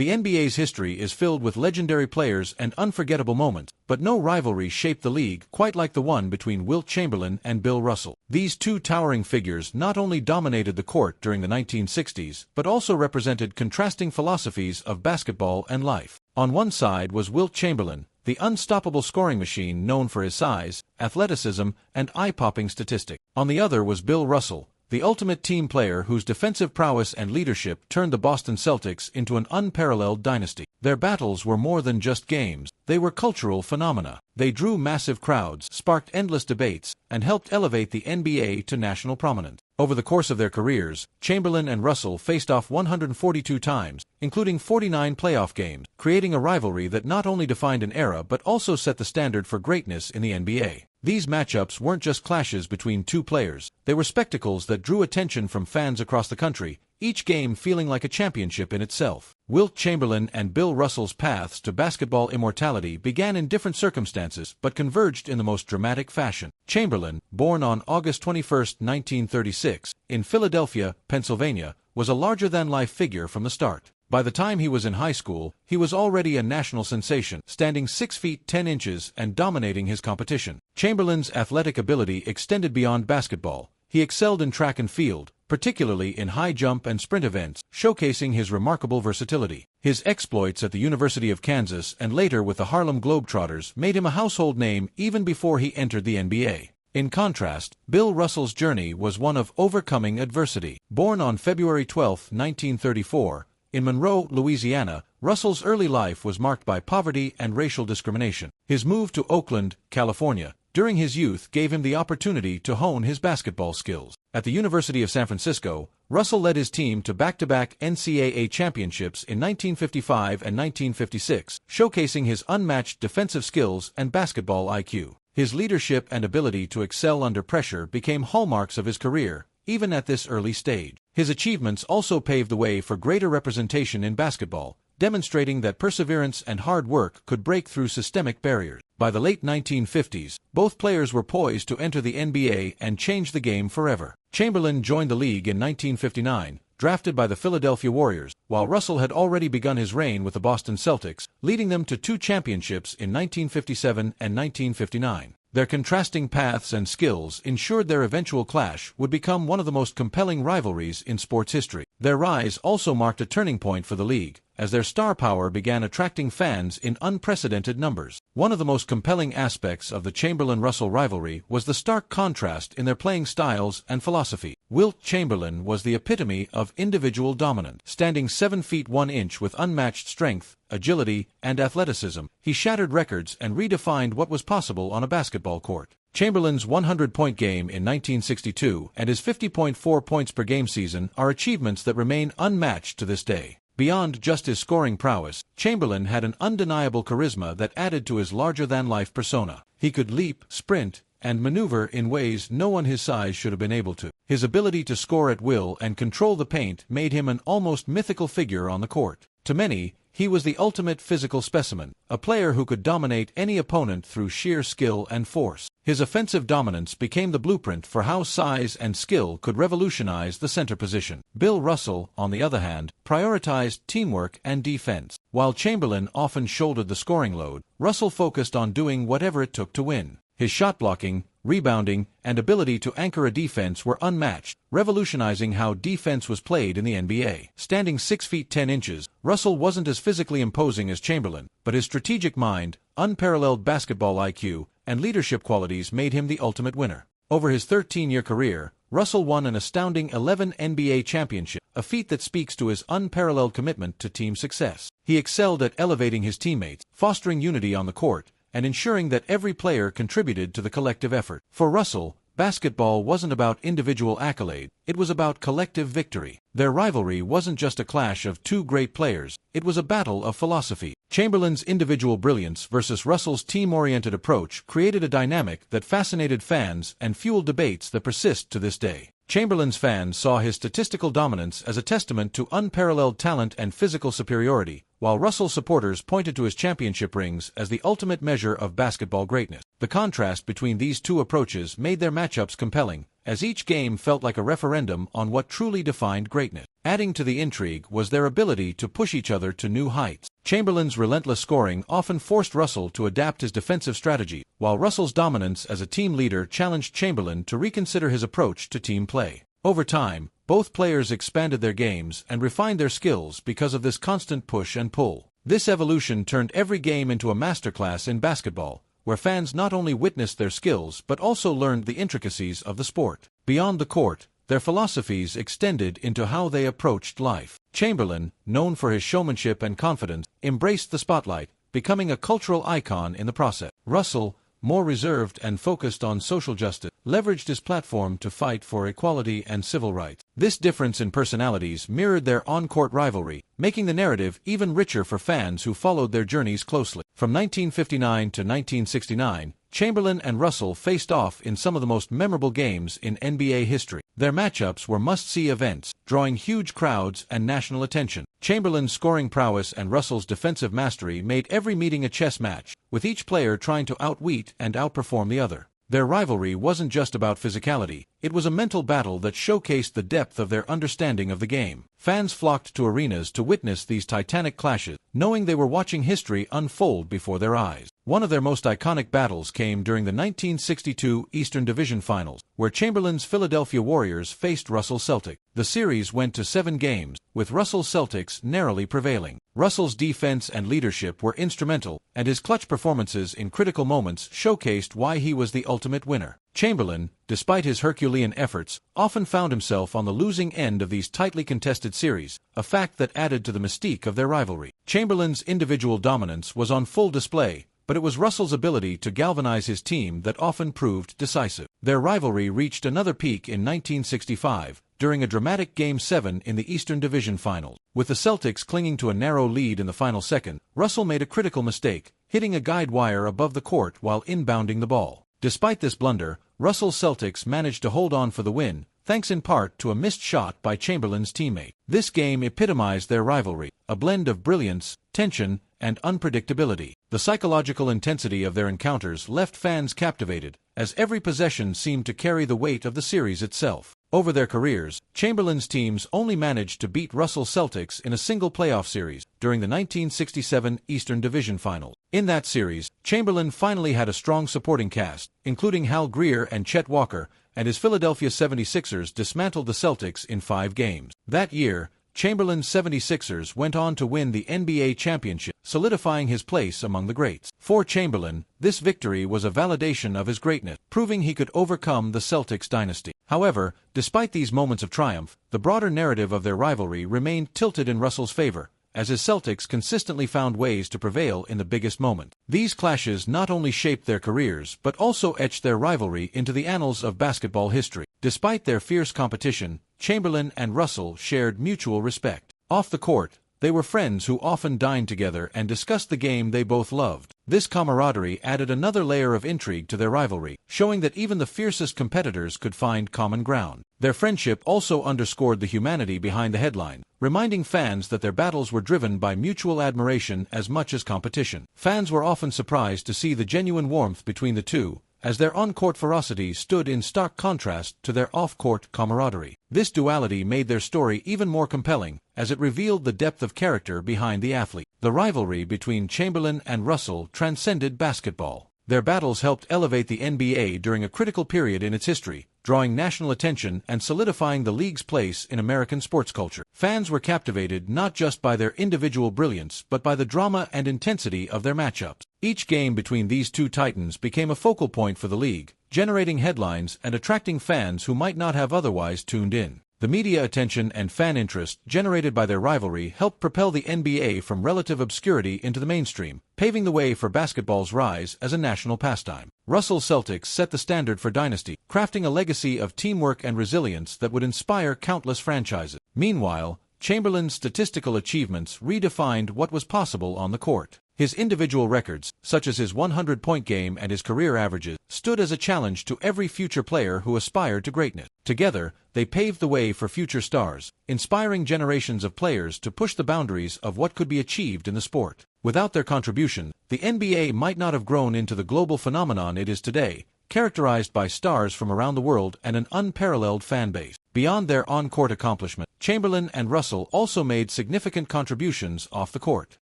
The NBA's history is filled with legendary players and unforgettable moments, but no rivalry shaped the league quite like the one between Wilt Chamberlain and Bill Russell. These two towering figures not only dominated the court during the 1960s, but also represented contrasting philosophies of basketball and life. On one side was Wilt Chamberlain, the unstoppable scoring machine known for his size, athleticism, and eye-popping statistics. On the other was Bill Russell, the ultimate team player whose defensive prowess and leadership turned the Boston Celtics into an unparalleled dynasty. Their battles were more than just games, they were cultural phenomena. They drew massive crowds, sparked endless debates, and helped elevate the NBA to national prominence. Over the course of their careers, Chamberlain and Russell faced off 142 times, including 49 playoff games, creating a rivalry that not only defined an era but also set the standard for greatness in the NBA. These matchups weren't just clashes between two players, they were spectacles that drew attention from fans across the country, each game feeling like a championship in itself. Wilt Chamberlain and Bill Russell's paths to basketball immortality began in different circumstances but converged in the most dramatic fashion. Chamberlain, born on August 21, 1936, in Philadelphia, Pennsylvania, was a larger-than-life figure from the start. By the time he was in high school, he was already a national sensation, standing 6 feet 10 inches and dominating his competition. Chamberlain's athletic ability extended beyond basketball. He excelled in track and field, particularly in high jump and sprint events, showcasing his remarkable versatility. His exploits at the University of Kansas and later with the Harlem Globetrotters made him a household name even before he entered the NBA. In contrast, Bill Russell's journey was one of overcoming adversity. Born on February 12, 1934, in Monroe, Louisiana, Russell's early life was marked by poverty and racial discrimination. His move to Oakland, California, during his youth gave him the opportunity to hone his basketball skills. At the University of San Francisco, Russell led his team to back-to-back NCAA championships in 1955 and 1956, showcasing his unmatched defensive skills and basketball IQ. His leadership and ability to excel under pressure became hallmarks of his career, even at this early stage. His achievements also paved the way for greater representation in basketball, demonstrating that perseverance and hard work could break through systemic barriers. By the late 1950s, both players were poised to enter the NBA and change the game forever. Chamberlain joined the league in 1959, drafted by the Philadelphia Warriors, while Russell had already begun his reign with the Boston Celtics, leading them to 2 championships in 1957 and 1959. Their contrasting paths and skills ensured their eventual clash would become one of the most compelling rivalries in sports history. Their rise also marked a turning point for the league, as their star power began attracting fans in unprecedented numbers. One of the most compelling aspects of the Chamberlain-Russell rivalry was the stark contrast in their playing styles and philosophy. Wilt Chamberlain was the epitome of individual dominance. Standing 7 feet 1 inch with unmatched strength, agility, and athleticism, he shattered records and redefined what was possible on a basketball court. Chamberlain's 100-point game in 1962 and his 50.4 points per game season are achievements that remain unmatched to this day. Beyond just his scoring prowess, Chamberlain had an undeniable charisma that added to his larger-than-life persona. He could leap, sprint, and maneuver in ways no one his size should have been able to. His ability to score at will and control the paint made him an almost mythical figure on the court. To many, he was the ultimate physical specimen, a player who could dominate any opponent through sheer skill and force. His offensive dominance became the blueprint for how size and skill could revolutionize the center position. Bill Russell, on the other hand, prioritized teamwork and defense. While Chamberlain often shouldered the scoring load, Russell focused on doing whatever it took to win. His shot blocking, rebounding, and ability to anchor a defense were unmatched, revolutionizing how defense was played in the NBA. Standing 6 feet 10 inches, Russell wasn't as physically imposing as Chamberlain, but his strategic mind, unparalleled basketball IQ, and leadership qualities made him the ultimate winner. Over his 13-year career, Russell won an astounding 11 NBA championships, a feat that speaks to his unparalleled commitment to team success. He excelled at elevating his teammates, fostering unity on the court, and ensuring that every player contributed to the collective effort. For Russell, basketball wasn't about individual accolade, it was about collective victory. Their rivalry wasn't just a clash of two great players, it was a battle of philosophy. Chamberlain's individual brilliance versus Russell's team-oriented approach created a dynamic that fascinated fans and fueled debates that persist to this day. Chamberlain's fans saw his statistical dominance as a testament to unparalleled talent and physical superiority, while Russell supporters pointed to his championship rings as the ultimate measure of basketball greatness. The contrast between these two approaches made their matchups compelling, as each game felt like a referendum on what truly defined greatness. Adding to the intrigue was their ability to push each other to new heights. Chamberlain's relentless scoring often forced Russell to adapt his defensive strategy, while Russell's dominance as a team leader challenged Chamberlain to reconsider his approach to team play. Over time, both players expanded their games and refined their skills because of this constant push and pull. This evolution turned every game into a masterclass in basketball, where fans not only witnessed their skills but also learned the intricacies of the sport. Beyond the court, their philosophies extended into how they approached life. Chamberlain, known for his showmanship and confidence, embraced the spotlight, becoming a cultural icon in the process. Russell, more reserved and focused on social justice, leveraged his platform to fight for equality and civil rights. This difference in personalities mirrored their on-court rivalry, making the narrative even richer for fans who followed their journeys closely. From 1959 to 1969, Chamberlain and Russell faced off in some of the most memorable games in NBA history. Their matchups were must-see events, drawing huge crowds and national attention. Chamberlain's scoring prowess and Russell's defensive mastery made every meeting a chess match, with each player trying to outwit and outperform the other. Their rivalry wasn't just about physicality, it was a mental battle that showcased the depth of their understanding of the game. Fans flocked to arenas to witness these titanic clashes, knowing they were watching history unfold before their eyes. One of their most iconic battles came during the 1962 Eastern Division Finals, where Chamberlain's Philadelphia Warriors faced Russell's Celtics. The series went to 7 games, with Russell's Celtics narrowly prevailing. Russell's defense and leadership were instrumental, and his clutch performances in critical moments showcased why he was the ultimate winner. Chamberlain, despite his Herculean efforts, often found himself on the losing end of these tightly contested series, a fact that added to the mystique of their rivalry. Chamberlain's individual dominance was on full display, but it was Russell's ability to galvanize his team that often proved decisive. Their rivalry reached another peak in 1965, during a dramatic Game 7 in the Eastern Division Finals. With the Celtics clinging to a narrow lead in the final second, Russell made a critical mistake, hitting a guide wire above the court while inbounding the ball. Despite this blunder, Russell's Celtics managed to hold on for the win, thanks in part to a missed shot by Chamberlain's teammate. This game epitomized their rivalry, a blend of brilliance, tension, and unpredictability. The psychological intensity of their encounters left fans captivated, as every possession seemed to carry the weight of the series itself. Over their careers, Chamberlain's teams only managed to beat Russell's Celtics in a single playoff series, during the 1967 Eastern Division Finals. In that series, Chamberlain finally had a strong supporting cast, including Hal Greer and Chet Walker, and his Philadelphia 76ers dismantled the Celtics in 5 games. That year, Chamberlain's 76ers went on to win the NBA championship, solidifying his place among the greats. For Chamberlain, this victory was a validation of his greatness, proving he could overcome the Celtics dynasty. However, despite these moments of triumph, the broader narrative of their rivalry remained tilted in Russell's favor, as his Celtics consistently found ways to prevail in the biggest moment. These clashes not only shaped their careers but also etched their rivalry into the annals of basketball history. Despite their fierce competition, Chamberlain and Russell shared mutual respect. Off the court, they were friends who often dined together and discussed the game they both loved. This camaraderie added another layer of intrigue to their rivalry, showing that even the fiercest competitors could find common ground. Their friendship also underscored the humanity behind the headline, reminding fans that their battles were driven by mutual admiration as much as competition. Fans were often surprised to see the genuine warmth between the two, as their on-court ferocity stood in stark contrast to their off-court camaraderie. This duality made their story even more compelling, as it revealed the depth of character behind the athlete. The rivalry between Chamberlain and Russell transcended basketball. Their battles helped elevate the NBA during a critical period in its history, drawing national attention and solidifying the league's place in American sports culture. Fans were captivated not just by their individual brilliance but by the drama and intensity of their matchups. Each game between these two titans became a focal point for the league, generating headlines and attracting fans who might not have otherwise tuned in. The media attention and fan interest generated by their rivalry helped propel the NBA from relative obscurity into the mainstream, paving the way for basketball's rise as a national pastime. Russell's Celtics set the standard for dynasty, crafting a legacy of teamwork and resilience that would inspire countless franchises. Meanwhile, Chamberlain's statistical achievements redefined what was possible on the court. His individual records, such as his 100-point game and his career averages, stood as a challenge to every future player who aspired to greatness. Together, they paved the way for future stars, inspiring generations of players to push the boundaries of what could be achieved in the sport. Without their contribution, the NBA might not have grown into the global phenomenon it is today, characterized by stars from around the world and an unparalleled fan base. Beyond their on-court accomplishment, Chamberlain and Russell also made significant contributions off the court.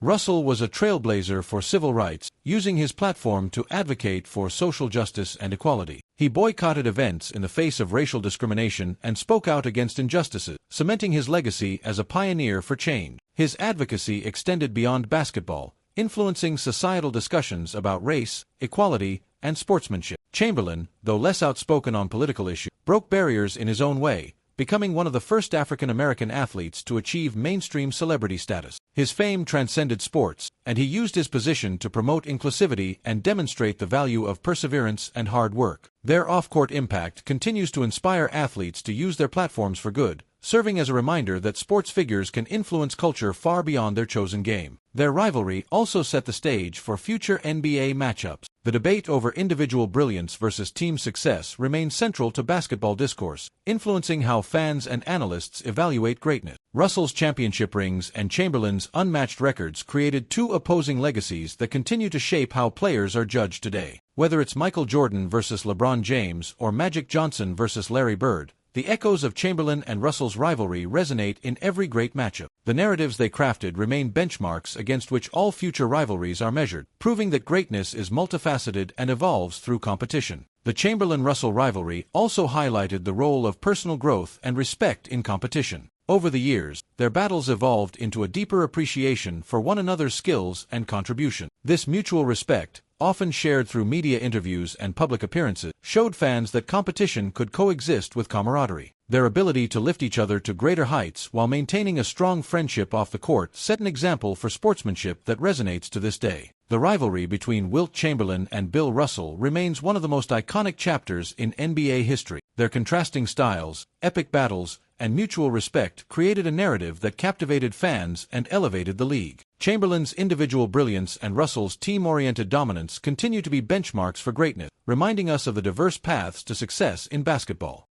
Russell was a trailblazer for civil rights, using his platform to advocate for social justice and equality. He boycotted events in the face of racial discrimination and spoke out against injustices, cementing his legacy as a pioneer for change. His advocacy extended beyond basketball, influencing societal discussions about race, equality, and sportsmanship. Chamberlain, though less outspoken on political issues, broke barriers in his own way, becoming one of the first African-American athletes to achieve mainstream celebrity status. His fame transcended sports, and he used his position to promote inclusivity and demonstrate the value of perseverance and hard work. Their off-court impact continues to inspire athletes to use their platforms for good, serving as a reminder that sports figures can influence culture far beyond their chosen game. Their rivalry also set the stage for future NBA matchups. The debate over individual brilliance versus team success remains central to basketball discourse, influencing how fans and analysts evaluate greatness. Russell's championship rings and Chamberlain's unmatched records created two opposing legacies that continue to shape how players are judged today. Whether it's Michael Jordan versus LeBron James or Magic Johnson versus Larry Bird, the echoes of Chamberlain and Russell's rivalry resonate in every great matchup. The narratives they crafted remain benchmarks against which all future rivalries are measured, proving that greatness is multifaceted and evolves through competition. The Chamberlain-Russell rivalry also highlighted the role of personal growth and respect in competition. Over the years, their battles evolved into a deeper appreciation for one another's skills and contribution. This mutual respect, often shared through media interviews and public appearances, showed fans that competition could coexist with camaraderie. Their ability to lift each other to greater heights while maintaining a strong friendship off the court set an example for sportsmanship that resonates to this day. The rivalry between Wilt Chamberlain and Bill Russell remains one of the most iconic chapters in NBA history. Their contrasting styles, epic battles, and mutual respect created a narrative that captivated fans and elevated the league. Chamberlain's individual brilliance and Russell's team-oriented dominance continue to be benchmarks for greatness, reminding us of the diverse paths to success in basketball.